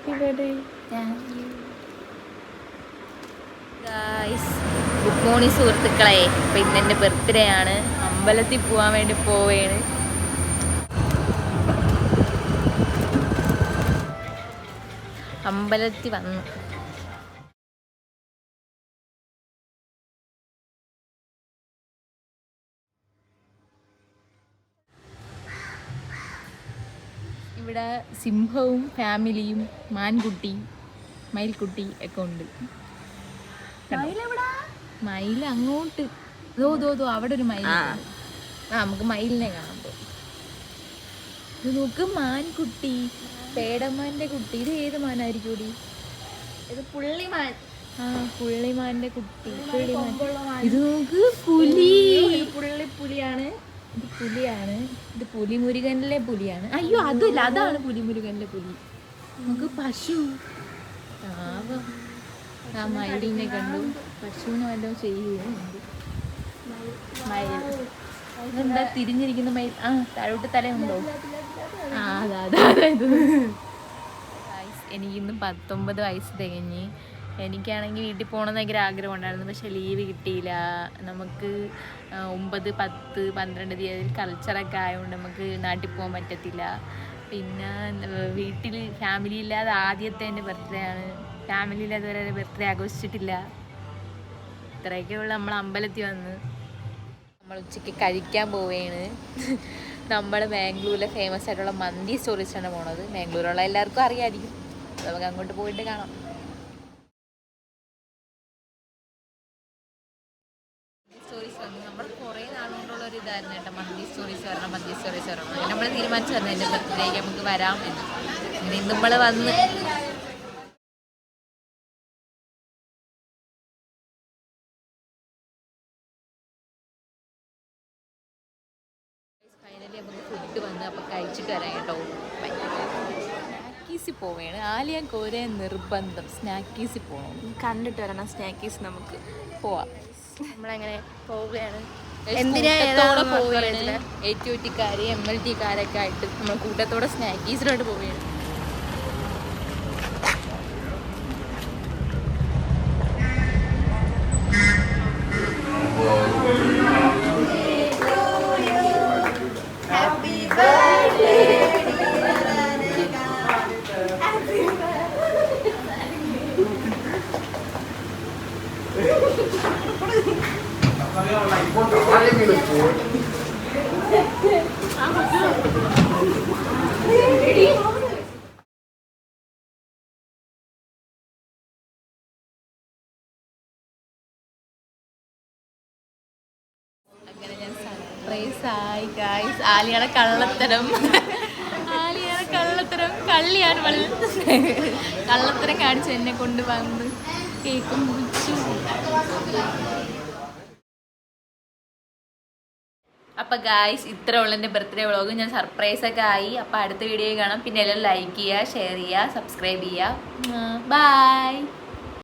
Happy birthday. Good morning സുഹൃത്തുക്കളെ. അപ്പം ഇന്ന് എൻ്റെ ബർത്ത്ഡേ ആണ്. അമ്പലത്തിൽ പോകാൻ വേണ്ടി പോവുകയാണ്. അമ്പലത്തിൽ വന്നു. ഇവിടെ സിംഹവും ഫാമിലിയും മാൻകുട്ടി മയിൽക്കുട്ടി ഒക്കെ ഉണ്ട്. മയിൽ അങ്ങോട്ട് ദോ അവിടെ ഒരു മയിൽ. നമുക്ക് മയിലിനെ കാണാൻ പോകും. ഇത് നോക്ക്, മാൻകുട്ടി, പേടമാന്റെ കുട്ടി. ഇത് ഏത് മാനായിരിക്കും? ഇത് പുള്ളിമാൻ. പുള്ളിമാന്റെ കുട്ടി. ഇത് നോക്ക്, പുലി. പുലിയാണ്. ഇത് പുലിയാണ്. ഇത് പുലിമുരുകനിലെ പുലിയാണ്. അയ്യോ അതല്ല, അതാണ് പുലിമുരുകനിലെ പുലി. നമുക്ക് പശു, പാവം. ആ മയിലിനെ കണ്ടു. പശുവിനെ വല്ലതും ചെയ്യുന്നുണ്ട്. മയിൽ ഇതെന്താ തിരിഞ്ഞിരിക്കുന്ന മയിൽ? താഴോട്ട് തലയുണ്ടോ? അതായത് എനിക്കിന്ന് 19 വയസ്സ് തികഞ്ഞ്. എനിക്കാണെങ്കിൽ വീട്ടിൽ പോകണമെന്ന് ഭയങ്കര ആഗ്രഹം ഉണ്ടായിരുന്നു. പക്ഷെ ലീവ് കിട്ടിയില്ല. നമുക്ക് 9, 10, 12 തീയതി കൾച്ചറൊക്കെ ആയതുകൊണ്ട് നമുക്ക് നാട്ടിൽ പോകാൻ പറ്റത്തില്ല. പിന്നെ വീട്ടിൽ ഫാമിലി ഇല്ലാതെ ആദ്യത്തെ എൻ്റെ ബർത്ത്ഡേ ആണ്. ഫാമിലി ഇല്ലാതെ വരെ ബർത്ത്ഡേ ആഘോഷിച്ചിട്ടില്ല. ഇത്രയൊക്കെയുള്ള നമ്മൾ അമ്പലത്തിൽ വന്ന് നമ്മൾ ഉച്ചയ്ക്ക് കഴിക്കാൻ പോവുകയാണ്. നമ്മൾ ബാംഗ്ലൂരിലെ ഫേമസ് ആയിട്ടുള്ള മന്തി സ്റ്റോറീസാണ് പോണത്. ബാംഗ്ലൂരുള്ള എല്ലാവർക്കും അറിയാമായിരിക്കും. നമുക്ക് അങ്ങോട്ട് പോയിട്ട് കാണാം. സ്റ്റോറീസ് വന്നു. നമ്മൾ കുറേ നാളുകൊണ്ടുള്ള ഒരു ഇതായിരുന്നു കേട്ടോ, മന്തി സ്റ്റോറീസ് വരണം. അങ്ങനെ നമ്മൾ തീരുമാനിച്ചു തരണം എൻ്റെ ബർത്ത്ഡേക്ക് നമുക്ക് വരാം എന്ന്. അങ്ങനെ ഇന്ന് നമ്മൾ വന്ന് ഫൈനലി നമുക്ക് ഫുഡ് വന്ന്. അപ്പോൾ കഴിച്ചിട്ട് വരാം കേട്ടോ. സ്നാക്കീസിൽ പോവുകയാണ്. ആലിയാൻ കോരെ നിർബന്ധം സ്നാക്കീസിൽ പോകണം. കണ്ടിട്ട് വരണം സ്നാക്കീസ്. നമുക്ക് പോവാം. നമ്മളങ്ങനെ പോവുകയാണ്. കൂട്ടത്തോടെ പോവുകയാണ്. ATOT-കാർ, MLT-കാരൊക്കെ ആയിട്ട് നമ്മൾ കൂട്ടത്തോടെ സ്നാക്കീസിലോട്ട് പോവുകയാണ്. അങ്ങനെ ഞാൻ സർപ്രൈസ് ആയി ഗായ്സ്. ആലിയുടെ കള്ളത്തരം കള്ളിയാണ്. കള്ളത്തരം കാണിച്ച് എന്നെ കൊണ്ട് വന്ന് കേക്കും മുറിച്ചു. അപ്പം ഗായ്സ്, ഇത്ര ഉള്ള എൻ്റെ ബർത്ത്ഡേ വ്ളോഗ്. ഞാൻ സർപ്രൈസൊക്കെ ആയി. അപ്പം അടുത്ത വീഡിയോ കാണാം. പിന്നെ എല്ലാം ലൈക്ക് ചെയ്യുക, ഷെയർ ചെയ്യുക, സബ്സ്ക്രൈബ് ചെയ്യുക. ബൈ.